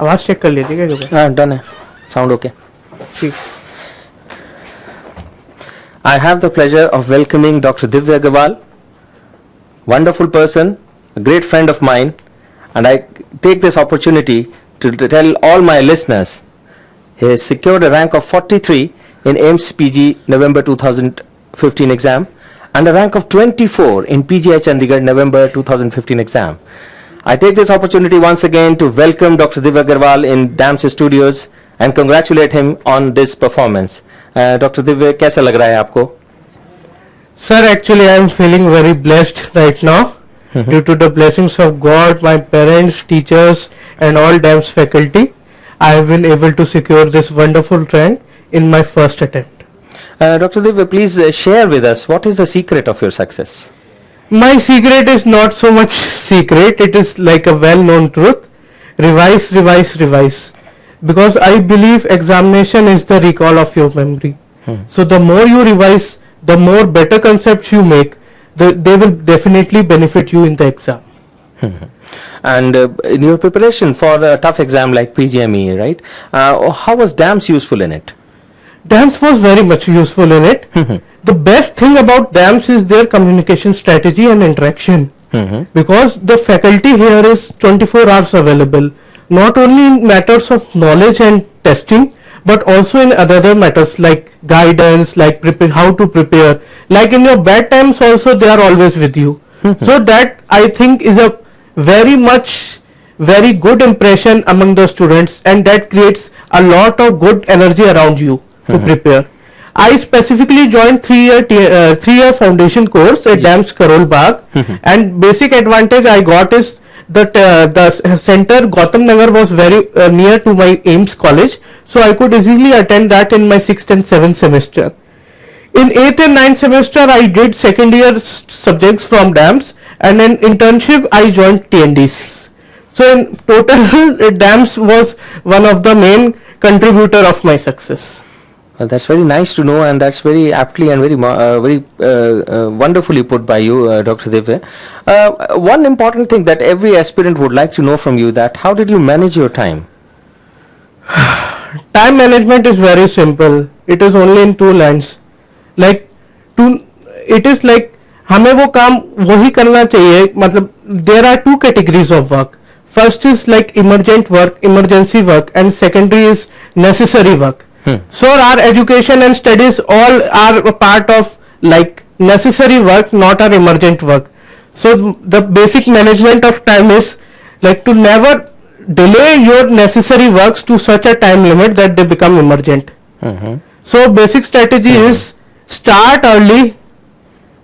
आवाज चेक कर लीजिएगा एक बार। हाँ डन है, साउंड ओके। ठीक। I have the pleasure of welcoming Dr. Divya Agarwal, wonderful person, a great friend of mine, and I take this opportunity to tell all my listeners he has secured a rank of 43 in AIIMS PG November 2015 exam and a rank of 24 in PGI Chandigarh November 2015 exam. I take this opportunity once again to welcome Dr. Divya Agarwal in DAMS Studios and congratulate him on this performance. Dr. Divya, कैसा लग रहा है आपको? Sir, actually I am feeling very blessed right now due to the blessings of God, my parents, teachers and all DAMS faculty. I have been able to secure this wonderful rank in my first attempt. Dr. Divya, please share with us what is the secret of your success? My secret is not so much secret, it is like a well-known truth. Revise, revise, revise. Because I believe examination is the recall of your memory. So the more you revise, the more better concepts you make, they will definitely benefit you in the exam. And in your preparation for a tough exam like PGME, right? How was DAMS useful in it? DAMS was very much useful in it. The best thing about DAMS is their communication strategy and interaction. Because the faculty here is 24 hours available, not only in matters of knowledge and testing, but also in other matters like guidance, like how to prepare. Like in your bad times also they are always with you. So that I think is a very good impression among the students, and that creates a lot of good energy around you to prepare. I specifically joined 3-year foundation course at DAMS Karol Bagh, and basic advantage I got is that the center Gautam Nagar was very near to my AIIMS college, so I could easily attend that in my 6th and 7th semester. In 8th and 9th semester I did second year subjects from DAMS, and in internship I joined TNDs. So in total DAMS was one of the main contributor of my success. Well, that's very nice to know, and that's very aptly and very wonderfully put by you, Dr. Divya. One important thing that every aspirant would like to know from you, that how did you manage your time? Time management is very simple. It is only in 2 lines. It is like हमें वो काम वही करना चाहिए. मतलब there are 2 categories of work. First is like emergent work, emergency work, and secondary is necessary work. So our education and studies all are a part of like necessary work, not our emergent work. So the basic management of time is like to never delay your necessary works to such a time limit that they become emergent. So basic strategy is start early,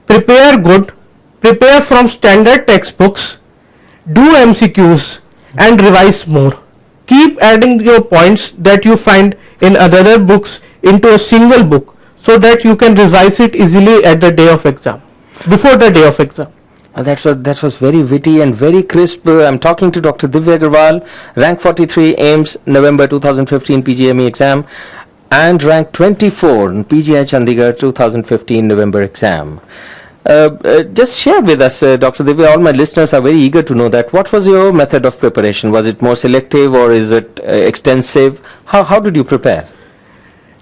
prepare good, prepare from standard textbooks, do MCQs and revise more. Keep adding your points that you find in other books into a single book, so that you can revise it easily at the day of exam, before the day of exam. That was very witty and very crisp. I'm talking to Dr. Divya Agarwal, rank 43 AIIMS November 2015 PGME exam, and rank 24 in PGI Chandigarh 2015 November exam. Just share with us, Dr. Divya, all my listeners are very eager to know that. What was your method of preparation? Was it more selective or is it extensive? How did you prepare?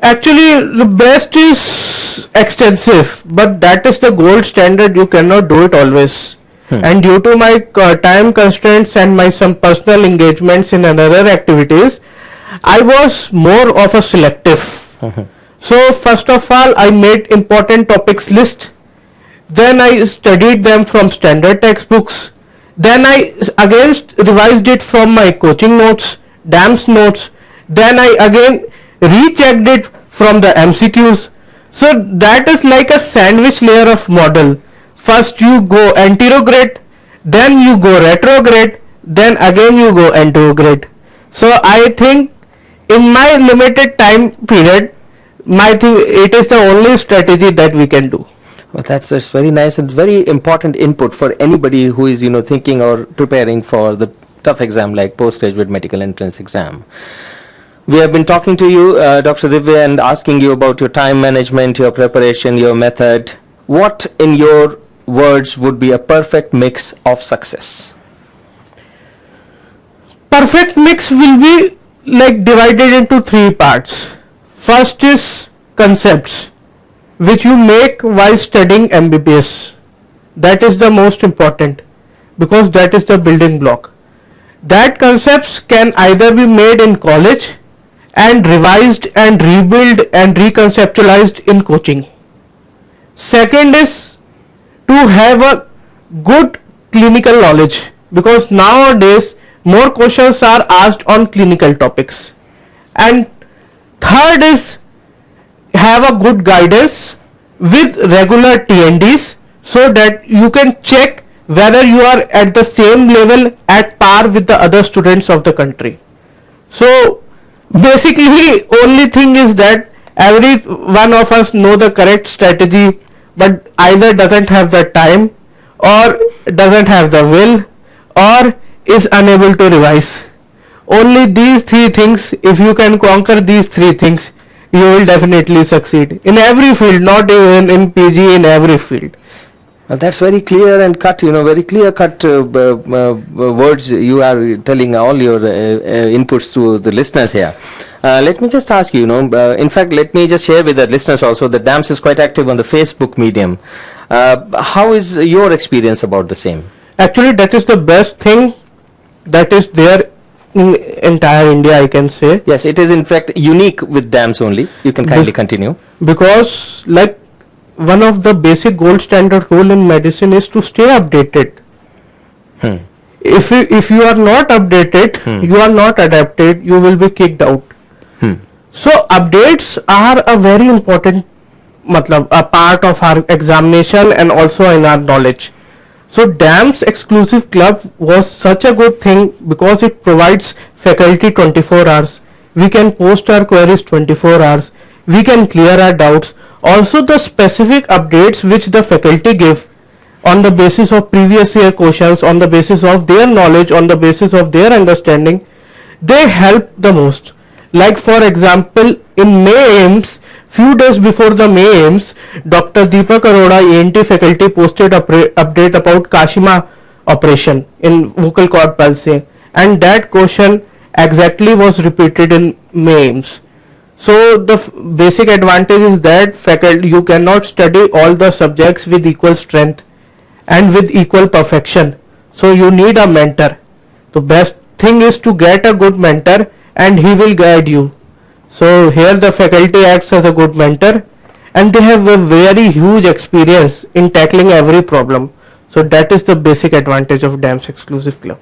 Actually, the best is extensive, but that is the gold standard. You cannot do it always. And due to my time constraints and my some personal engagements in other activities, I was more of a selective. So first of all, I made important topics list. Then I studied them from standard textbooks. Then I again revised it from my coaching notes, DAMS notes. Then I again rechecked it from the MCQs. So that is like a sandwich layer of model. First you go anterograde, then you go retrograde, then again you go anterograde. So I think in my limited time period, it is the only strategy that we can do. Well, that's very nice and very important input for anybody who is thinking or preparing for the tough exam like postgraduate medical entrance exam. We have been talking to you, Dr. Divya, and asking you about your time management, your preparation, your method. What, in your words, would be a perfect mix of success? Perfect mix will be like divided into three parts. First is concepts, which you make while studying MBBS. That is the most important because that is the building block. That concepts can either be made in college and revised and rebuilt and reconceptualized in coaching. Second is to have a good clinical knowledge because nowadays more questions are asked on clinical topics. And third is have a good guidance with regular TNDs so that you can check whether you are at the same level at par with the other students of the country. So basically only thing is that every one of us know the correct strategy but either doesn't have the time or doesn't have the will or is unable to revise. Only these three things, if you can conquer these three things, you will definitely succeed in every field, not even in PG, in every field. That's very clear and cut, very clear cut words you are telling all your inputs to the listeners here. Let me just ask you, in fact, let me just share with the listeners also that DAMS is quite active on the Facebook medium. How is your experience about the same? Actually, that is the best thing that is there in entire India, I can say. Yes, it is in fact unique with DAMS only. You can kindly continue. Because like one of the basic gold standard rule in medicine is to stay updated. If you are not updated, you are not adapted, you will be kicked out. So updates are a very important a part of our examination and also in our knowledge. So DAMS exclusive club was such a good thing because it provides faculty 24 hours. We can post our queries 24 hours. We can clear our doubts. Also the specific updates which the faculty give on the basis of previous year questions, on the basis of their knowledge, on the basis of their understanding, they help the most. Like for example, in May-AIIMS, few days before the May-AIIMS, Dr. Deepak Arora, ENT faculty, posted a update about Kashima operation in vocal cord palsy, and that question exactly was repeated in May-AIIMS. So the basic advantage is that faculty, you cannot study all the subjects with equal strength and with equal perfection. So you need a mentor. The best thing is to get a good mentor and he will guide you. So here the faculty acts as a good mentor and they have a very huge experience in tackling every problem. So that is the basic advantage of DAMS exclusive club.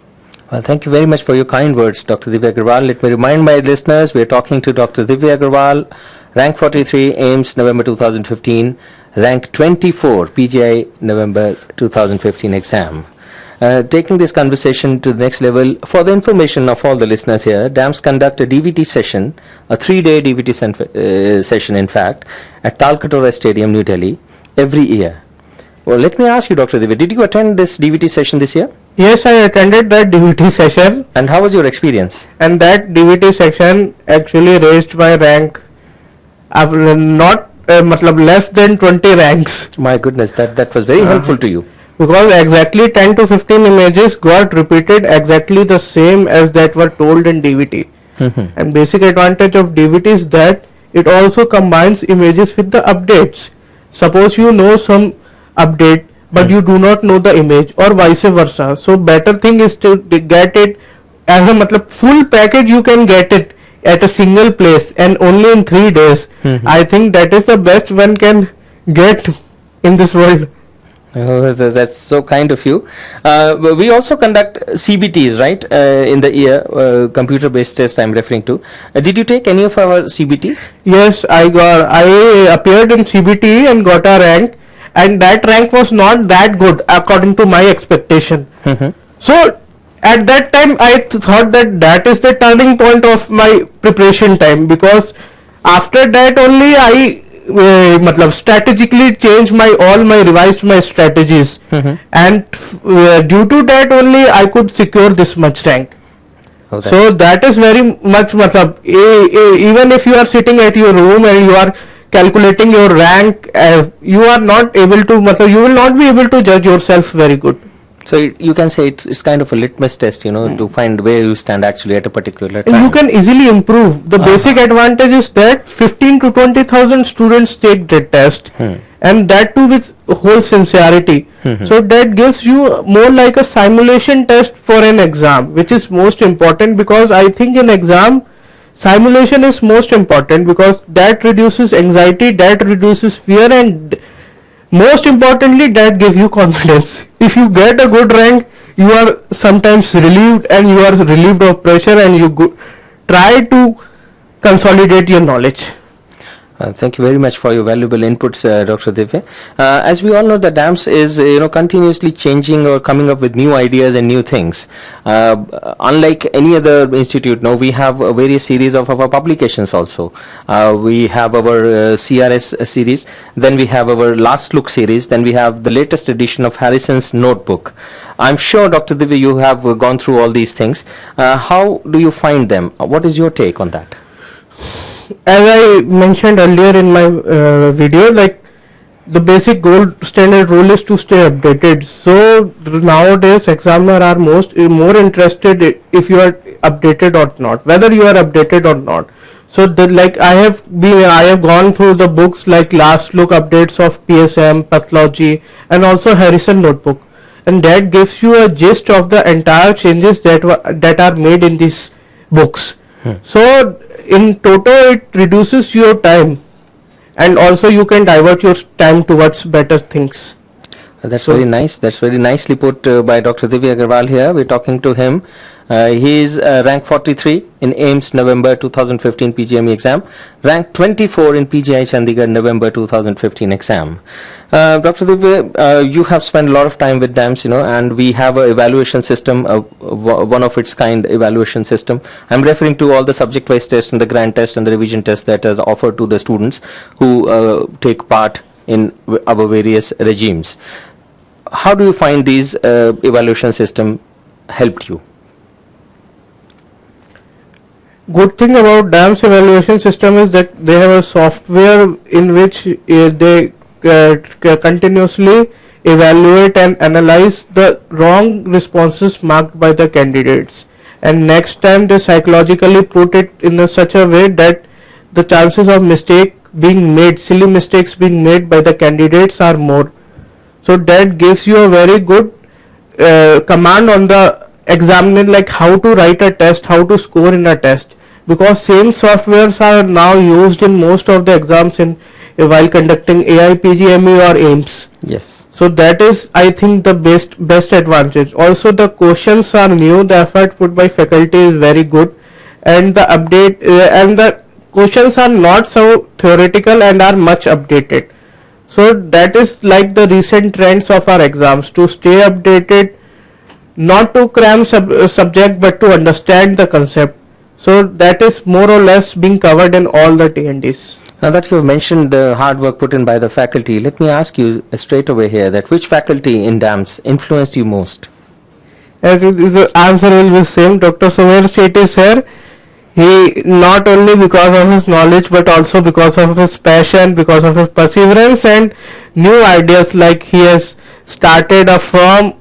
Well, thank you very much for your kind words, Dr. Divya Agarwal. Let me remind my listeners, we are talking to Dr. Divya Agarwal, Rank 43, AIIMS, November 2015, Rank 24, PGI, November 2015 exam. Taking this conversation to the next level, for the information of all the listeners here, DAMS conduct a DVT session, a 3-day DVT session in fact, at Talkatore Stadium, New Delhi, every year. Well, let me ask you, Dr. Divya, did you attend this DVT session this year? Yes, I attended that DVT session. And how was your experience? And that DVT session actually raised my rank less than 20 ranks. My goodness, that was very helpful to you. Because exactly 10 to 15 images got repeated exactly the same as that were told in DVT. And basic advantage of DVT is that it also combines images with the updates. Suppose you know some update but you do not know the image or vice versa. So better thing is to get it as a full package. You can get it at a single place and only in 3 days. I think that is the best one can get in this world. Oh, that's so kind of you. We also conduct CBTs, right, in the year, computer-based test I'm referring to. Did you take any of our CBTs? Yes, I appeared in CBT and got a rank, and that rank was not that good according to my expectation. So at that time I thought that is the turning point of my preparation time, because after that only I strategically changed revised my strategies, and due to that only I could secure this much rank. Okay. So that is very much even if you are sitting at your room and you are calculating your rank, you are not able to you will not be able to judge yourself very good. So you can say it's kind of a litmus test, to find where you stand actually at a particular And time. you can easily improve. The basic advantage is that 15 to 20,000 students take the test, and that too with whole sincerity. So that gives you more like a simulation test for an exam, which is most important, because I think in exam simulation is most important, because that reduces anxiety, that reduces fear, and most importantly that gives you confidence. If you get a good rank, you are sometimes relieved, and you are relieved of pressure, and you try to consolidate your knowledge. Thank you very much for your valuable inputs, Dr. Divya. As we all know, the DAMS is continuously changing or coming up with new ideas and new things. Unlike any other institute, now we have a various series of our publications also. We have our CRS series, then we have our Last Look series, then we have the latest edition of Harrison's Notebook. I'm sure, Dr. Divya, you have gone through all these things. How do you find them? What is your take on that? As I mentioned earlier in my video, like the basic gold standard rule is to stay updated. So nowadays examiner are more interested if you are updated or not, whether you are updated or not. So like I have gone through the books like Last Look updates of PSM, pathology, and also Harrison Notebook, and that gives you a gist of the entire changes that are made in these books. So in total it reduces your time, and also you can divert your time towards better things. That's very nice. That's very nicely put by Dr. Divya Agarwal here. We're talking to him. He is rank 43 in AIIMS November 2015 PGME exam, rank 24 in PGI Chandigarh November 2015 exam. Dr. Divya, you have spent a lot of time with DAMS, and we have an evaluation system, one of its kind evaluation system. I'm referring to all the subject-wise tests and the grand test and the revision test that is offered to the students who take part in our various regimes. How do you find these evaluation system helped you? Good thing about DAMS evaluation system is that they have a software in which they continuously evaluate and analyze the wrong responses marked by the candidates, and next time they psychologically put it in such a way that the chances of silly mistakes being made by the candidates are more. So that gives you a very good command on the examiner, like how to write a test, how to score in a test, because same softwares are now used in most of the exams while conducting AI, PGME or AIIMS. Yes. So that is, I think, the best advantage. Also the questions are new, the effort put by faculty is very good, and the update and the questions are not so theoretical and are much updated. So that is like the recent trends of our exams, to stay updated, not to cram subject but to understand the concept. So that is more or less being covered in all the TNDs. Now that you have mentioned the hard work put in by the faculty, let me ask you straight away here that which faculty in DAMS influenced you most? As the answer will be same. Dr. Sumer Shetty is here. He, not only because of his knowledge but also because of his passion, because of his perseverance and new ideas, like he has started a firm,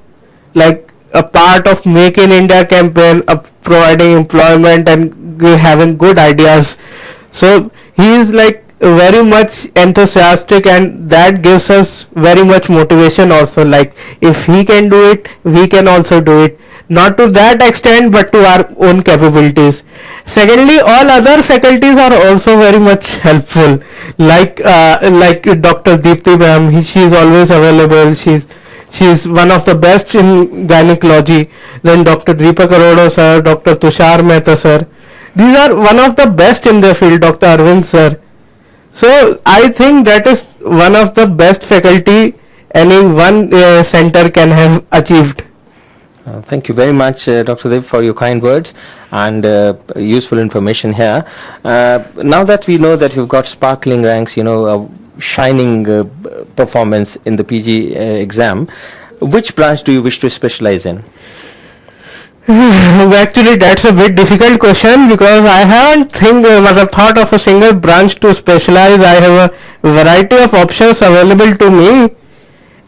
like a part of Make in India campaign, providing employment and having good ideas. So he is like very much enthusiastic, and that gives us very much motivation also, like if he can do it, we can also do it, not to that extent but to our own capabilities. Secondly, all other faculties are also very much helpful, like Dr. Deepti ma'am, she is always available, she is one of the best in gynecology. Then Dr. Deepak Arora sir, Dr. Tushar Mehta sir, these are one of the best in their field, Dr. Arvind sir. So I think that is one of the best faculty any one center can have achieved. Thank you very much, Dr. Dev, for your kind words and useful information here. Now that we know that you've got sparkling ranks, shining performance in the PG exam, which branch do you wish to specialize in? Actually, that's a bit difficult question, because I haven't thought of a single branch to specialize. I have a variety of options available to me,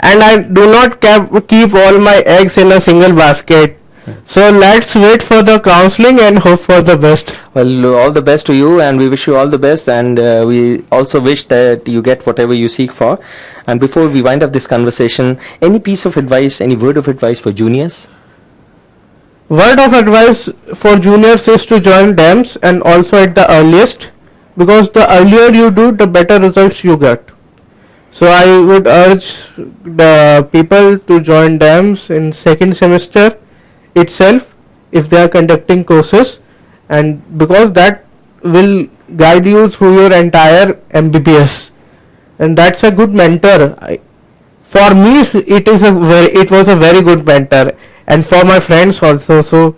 and I do not keep all my eggs in a single basket. So let's wait for the counseling and hope for the best. Well, all the best to you, and we wish you all the best, and we also wish that you get whatever you seek for. And before we wind up this conversation, any piece of advice, any word of advice for juniors? Word of advice for juniors is to join DAMS, and also at the earliest, because the earlier you do, the better results you get. So I would urge the people to join DAMS in second semester itself if they are conducting courses, and because that will guide you through your entire MBBS, and that's a good mentor. For me, it was a very good mentor, and for my friends also. So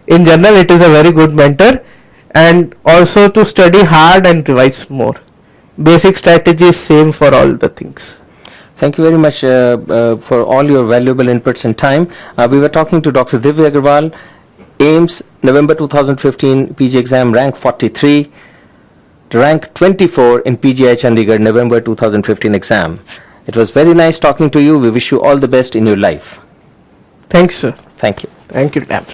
in general, it is a very good mentor, and also to study hard and revise more. Basic strategy is same for all the things. Thank you very much for all your valuable inputs and time. We were talking to Dr. Divya Agarwal, AIIMS November 2015 PG exam rank 43, rank 24 in PGI Chandigarh November 2015 exam. It was very nice talking to you. We wish you all the best in your life. Thanks, sir. Thank you. Thank you, DAMS.